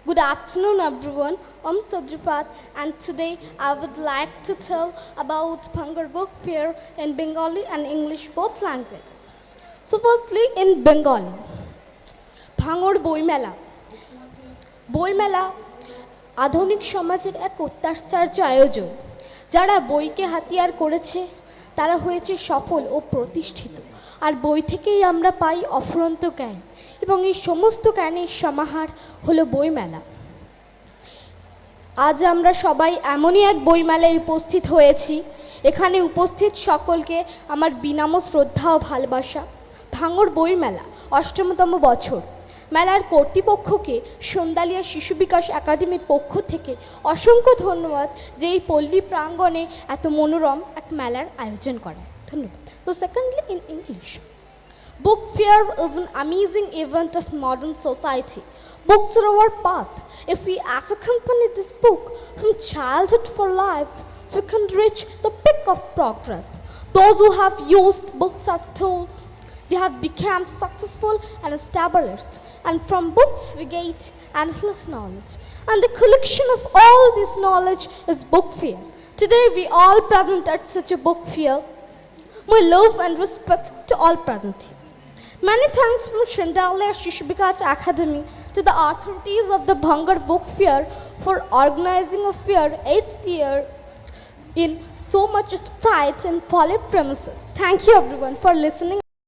Good afternoon, everyone. I'm Sudrifat, and today I would like to tell about Bhangar Book Fair in Bengali and English, both languages. So, firstly, in Bengali, ভাঙড় বইমেলা বইমেলা আধুনিক সমাজের এক অত্যাশ্চর্য আয়োজন। যারা বইকে হাতিয়ার করেছে তারা হয়েছে সফল ও প্রতিষ্ঠিত, আর বই থেকেই আমরা পাই অফুরন্ত জ্ঞান, এবং এই সমস্ত জ্ঞানের সমাহার হলো বইমেলা। আজ আমরা সবাই এমনই এক বইমেলায় উপস্থিত হয়েছি। এখানে উপস্থিত সকলকে আমার বিনম্র শ্রদ্ধা ও ভালোবাসা। ভাঙড় বইমেলা ৮ম বছর। মেলার কর্তৃপক্ষকে সন্ধ্যালিয়া শিশু বিকাশ একাডেমির পক্ষ থেকে অসংখ্য ধন্যবাদ যে এই পল্লী প্রাঙ্গণে এত মনোরম এক মেলার আয়োজন করে। ধন্যবাদ। তো secondly, in English, Book Fair is an amazing event of modern society. Books are our path. If we accompany this book from childhood for life, we can reach the peak of progress. Those who have used books as tools, they have become successful and established. And from books we get endless knowledge. And the collection of all this knowledge is Book Fair. Today we all present at such a book fair. My love and respect to all present here. Many thanks from Shandalia Shishu Vikas Academy to the authorities of the Bhangar Book Fair for organizing a fair 8th year in so much sprite and poly premises. Thank you everyone for listening.